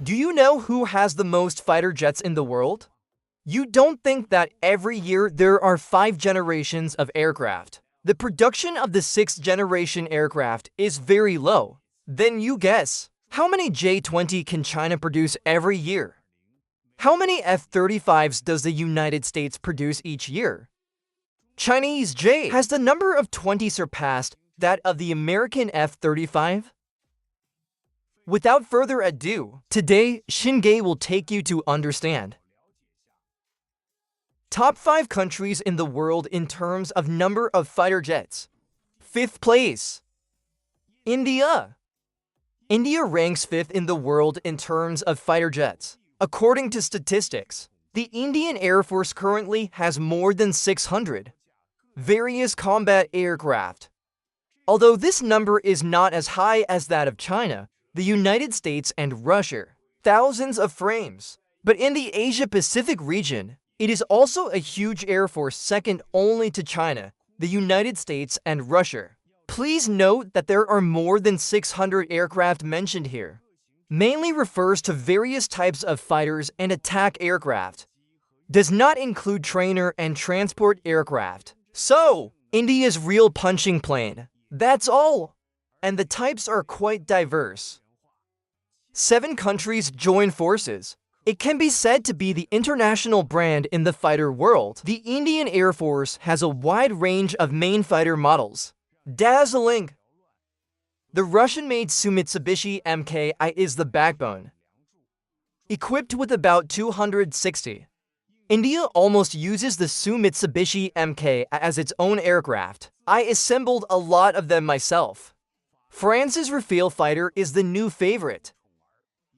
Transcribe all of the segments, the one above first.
Do you know who has the most fighter jets in the world? You don't think that every year there are 5 generations of aircraft. The production of the 6th generation aircraft is very low. Then you guess, how many J-20 can China produce every year? How many F-35s does the United States produce each year? Chinese J has the number of 20 surpassed that of the American F-35? Without further ado, today Shinge will take you to understand Top 5 countries in the world in terms of number of fighter jets. 5th place, India. India ranks 5th in the world in terms of fighter jets. According to statistics, the Indian Air Force currently has more than 600 various combat aircraft. Although this number is not as high as that of China, the United States and Russia, thousands of frames. But in the Asia-Pacific region, it is also a huge air force second only to China, the United States, and Russia. Please note that there are more than 600 aircraft mentioned here. Mainly refers to various types of fighters and attack aircraft. Does not include trainer and transport aircraft. So, India's real punching plane. That's all. And the types are quite diverse. 7 countries join forces. It can be said to be the international brand in the fighter world. The Indian Air Force has a wide range of main fighter models. Dazzling! The Russian-made Su-30 Mki is the backbone. Equipped with about 260. India almost uses the Su-30 Mki as its own aircraft. I assembled a lot of them myself. France's Rafale fighter is the new favorite.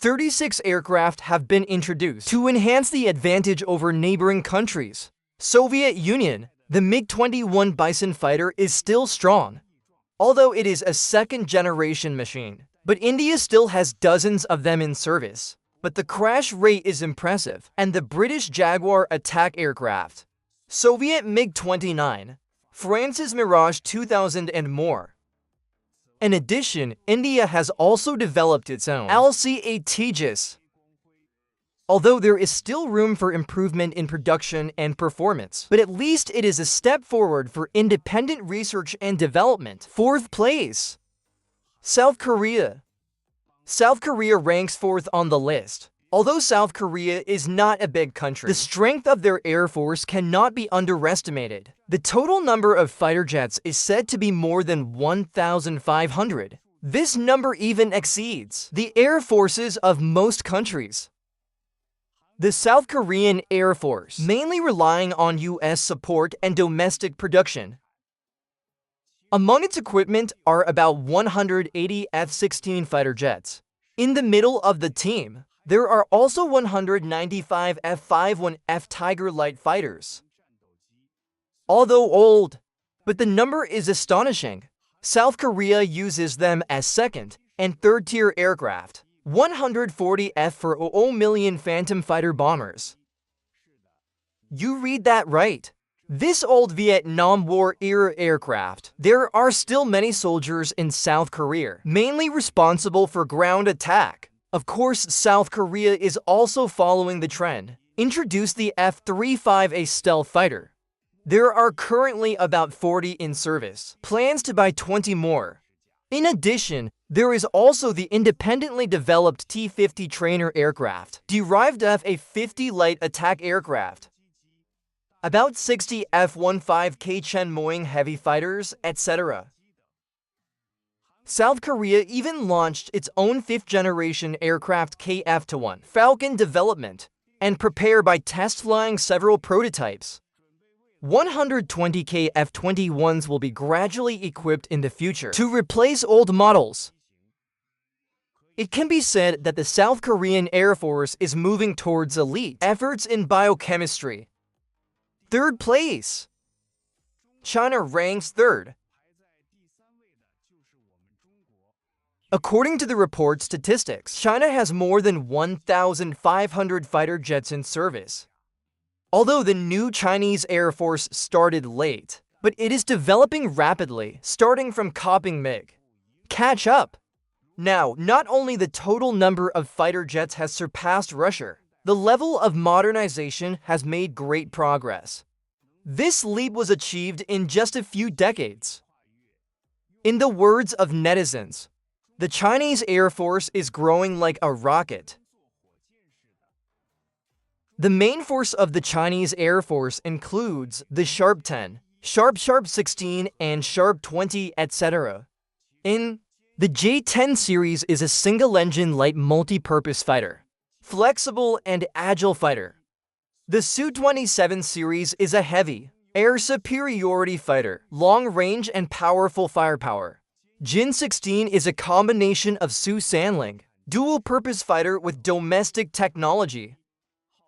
36 aircraft have been introduced to enhance the advantage over neighboring countries. Soviet Union, the MiG-21 Bison fighter is still strong, although it is a 2nd-generation machine. But India still has dozens of them in service. But the crash rate is impressive, and the British Jaguar attack aircraft, Soviet MiG-29, France's Mirage 2000 and more. In addition, India has also developed its own LCA Tejas. Although there is still room for improvement in production and performance, but at least it is a step forward for independent research and development. 4th place, South Korea. South Korea ranks 4th on the list. Although South Korea is not a big country, the strength of their air force cannot be underestimated. The total number of fighter jets is said to be more than 1,500. This number even exceeds the air forces of most countries. The South Korean Air Force, mainly relying on U.S. support and domestic production. Among its equipment are about 180 F-16 fighter jets. In the middle of the team, there are also 195 F-51F Tiger light fighters. Although old, but the number is astonishing. South Korea uses them as 2nd and 3rd-tier aircraft. 140 F-4 million Phantom fighter bombers. You read that right. This old Vietnam War-era aircraft. There are still many soldiers in South Korea, mainly responsible for ground attack. Of course, South Korea is also following the trend. Introduce the F-35, a stealth fighter. There are currently about 40 in service. Plans to buy 20 more. In addition, there is also the independently developed T-50 trainer aircraft, derived F-50 light attack aircraft. About 60 F-15K Chunmoing heavy fighters, etc. South Korea even launched its own 5th-generation aircraft KF-1 Falcon development and prepare by test flying several prototypes. 120 KF-21s will be gradually equipped in the future to replace old models. It can be said that the South Korean Air Force is moving towards elite efforts in biochemistry. 3rd place, China ranks 3rd. According to the report statistics, China has more than 1,500 fighter jets in service. Although the new Chinese Air Force started late, but it is developing rapidly, starting from copying MiG. Catch up! Now, not only the total number of fighter jets has surpassed Russia, the level of modernization has made great progress. This leap was achieved in just a few decades. In the words of netizens, the Chinese Air Force is growing like a rocket. The main force of the Chinese Air Force includes the Sharp 10, Sharp 16, and Sharp 20, etc. The J-10 series is a single-engine light multi-purpose fighter, flexible and agile fighter. The Su-27 series is a heavy, air superiority fighter, long-range and powerful firepower. Jin-16 is a combination of Su-Sanling, dual-purpose fighter with domestic technology.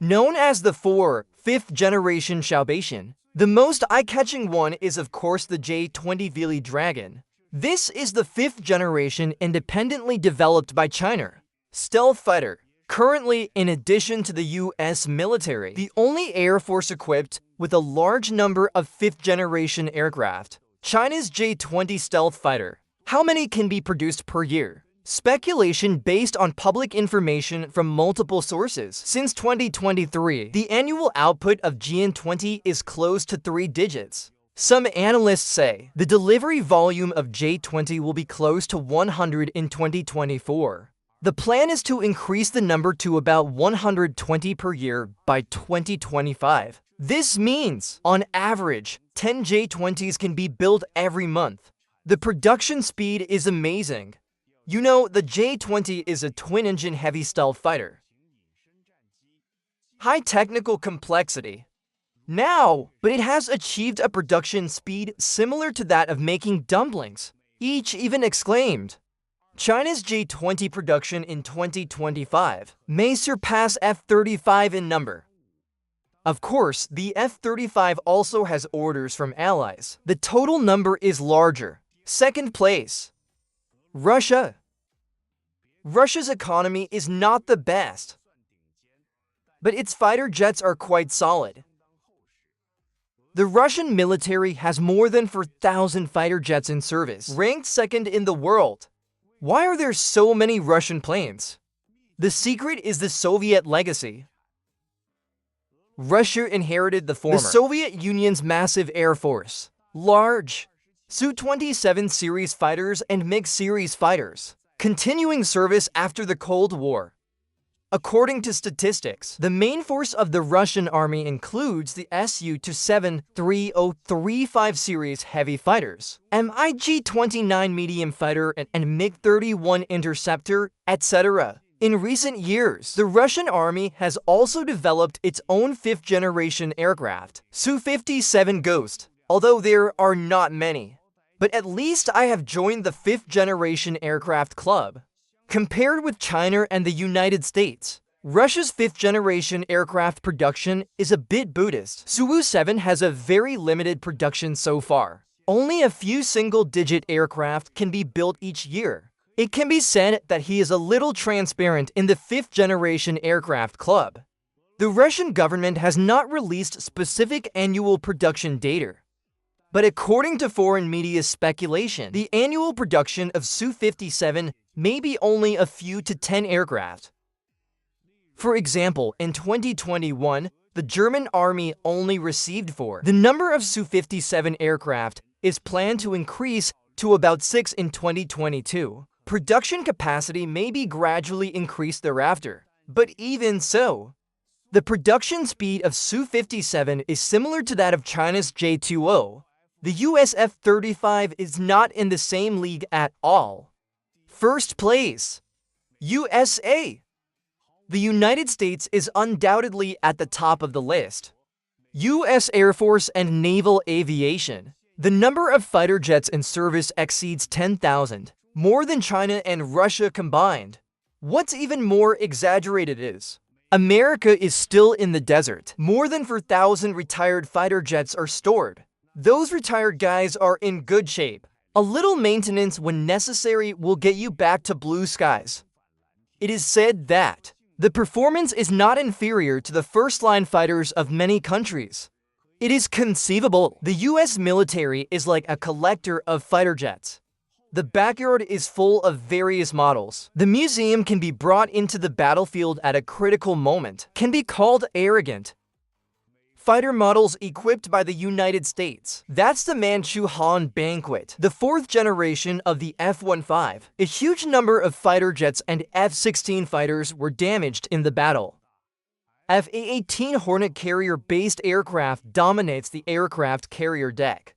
Known as the 5th-generation Shaobeishan, the most eye-catching one is of course the J-20 Vili Dragon. This is the 5th generation independently developed by China stealth fighter, currently in addition to the US military, the only air force equipped with a large number of 5th generation aircraft. China's J-20 stealth fighter. How many can be produced per year? Speculation based on public information from multiple sources. Since 2023, the annual output of J-20 is close to 3 digits. Some analysts say the delivery volume of J-20 will be close to 100 in 2024. The plan is to increase the number to about 120 per year by 2025. This means, on average, 10 J-20s can be built every month. The production speed is amazing. You know, the J-20 is a twin-engine heavy stealth fighter. High technical complexity. Now, but it has achieved a production speed similar to that of making dumplings. Each even exclaimed, China's J-20 production in 2025 may surpass F-35 in number. Of course, the F-35 also has orders from allies. The total number is larger. Second place, Russia. Russia's economy is not the best, but its fighter jets are quite solid. The Russian military has more than 4,000 fighter jets in service, ranked second in the world. Why are there so many Russian planes? The secret is the Soviet legacy. Russia inherited the former. The Soviet Union's massive air force, large Su-27 series fighters and MiG-series fighters, continuing service after the Cold War. According to statistics, the main force of the Russian army includes the Su-27 3035 series heavy fighters, MiG-29 medium fighter and MiG-31 interceptor, etc. In recent years, the Russian army has also developed its own 5th-generation aircraft, Su-57 Ghost, although there are not many. But at least I have joined the 5th-generation aircraft club. Compared with China and the United States, Russia's 5th-generation aircraft production is a bit Buddhist. Su-7 has a very limited production so far. Only a few single-digit aircraft can be built each year. It can be said that he is a little transparent in the 5th-generation aircraft club. The Russian government has not released specific annual production data. But according to foreign media speculation, the annual production of Su-57 may be only a few to 10 aircraft. For example, in 2021, the German army only received 4. The number of Su-57 aircraft is planned to increase to about 6 in 2022. Production capacity may be gradually increased thereafter. But even so, the production speed of Su-57 is similar to that of China's J-20. The US F-35 is not in the same league at all. First place, USA. The United States is undoubtedly at the top of the list. US Air Force and Naval Aviation. The number of fighter jets in service exceeds 10,000, more than China and Russia combined. What's even more exaggerated is, America is still in the desert. More than 4,000 retired fighter jets are stored. Those retired guys are in good shape. A little maintenance when necessary will get you back to blue skies. It is said that the performance is not inferior to the first-line fighters of many countries. It is conceivable the US military is like a collector of fighter jets. The backyard is full of various models. The museum can be brought into the battlefield at a critical moment, can be called arrogant. Fighter models equipped by the United States. That's the Manchu-Han banquet, the fourth generation of the F-15. A huge number of fighter jets and F-16 fighters were damaged in the battle. F-A-18 Hornet carrier-based aircraft dominates the aircraft carrier deck.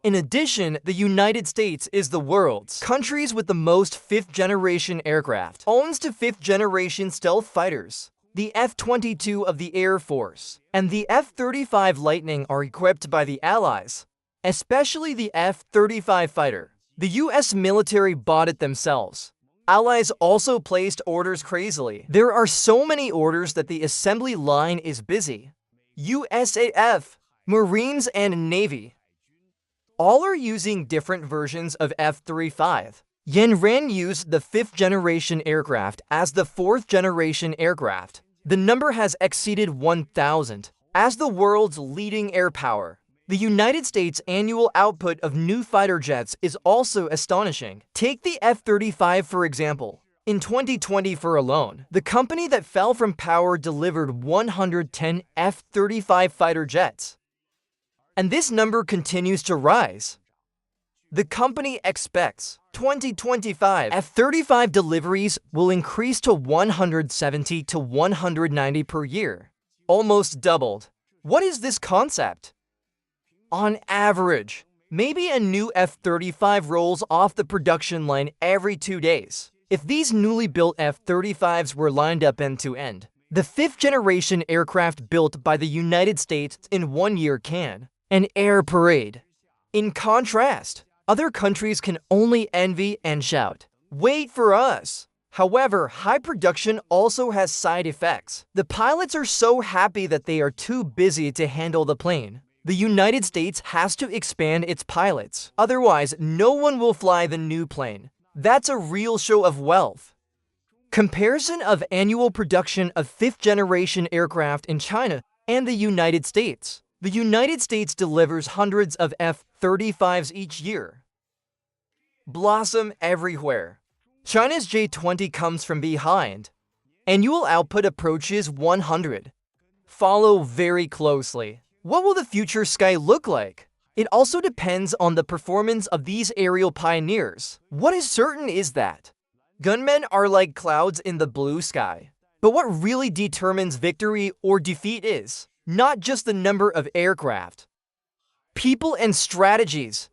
In addition, the United States is the world's countries with the most fifth-generation aircraft, owns to fifth-generation stealth fighters. The F-22 of the Air Force and the F-35 Lightning are equipped by the Allies, especially the F-35 fighter. The US military bought it themselves. Allies also placed orders crazily. There are so many orders that the assembly line is busy. USAF, Marines and Navy. All are using different versions of F-35. Yanran used the fifth-generation aircraft as the fourth-generation aircraft. The number has exceeded 1,000. As the world's leading air power, the United States' annual output of new fighter jets is also astonishing. Take the F-35 for example. In 2024 alone, the company that fell from power delivered 110 F-35 fighter jets. And this number continues to rise. The company expects 2025 F-35 deliveries will increase to 170 to 190 per year, almost doubled. What is this concept? On average, maybe a new F-35 rolls off the production line every 2 days. If these newly built F-35s were lined up end to end, the fifth-generation aircraft built by the United States in 1 year can an air parade. In contrast, other countries can only envy and shout, "Wait for us!" However, high production also has side effects. The pilots are so happy that they are too busy to handle the plane. The United States has to expand its pilots. Otherwise, no one will fly the new plane. That's a real show of wealth. Comparison of annual production of fifth-generation aircraft in China and the United States. The United States delivers hundreds of F-35s each year. Blossom everywhere. China's J-20 comes from behind. Annual output approaches 100. Follow very closely. What will the future sky look like? It also depends on the performance of these aerial pioneers. What is certain is that gunmen are like clouds in the blue sky. But what really determines victory or defeat is not just the number of aircraft, people and strategies.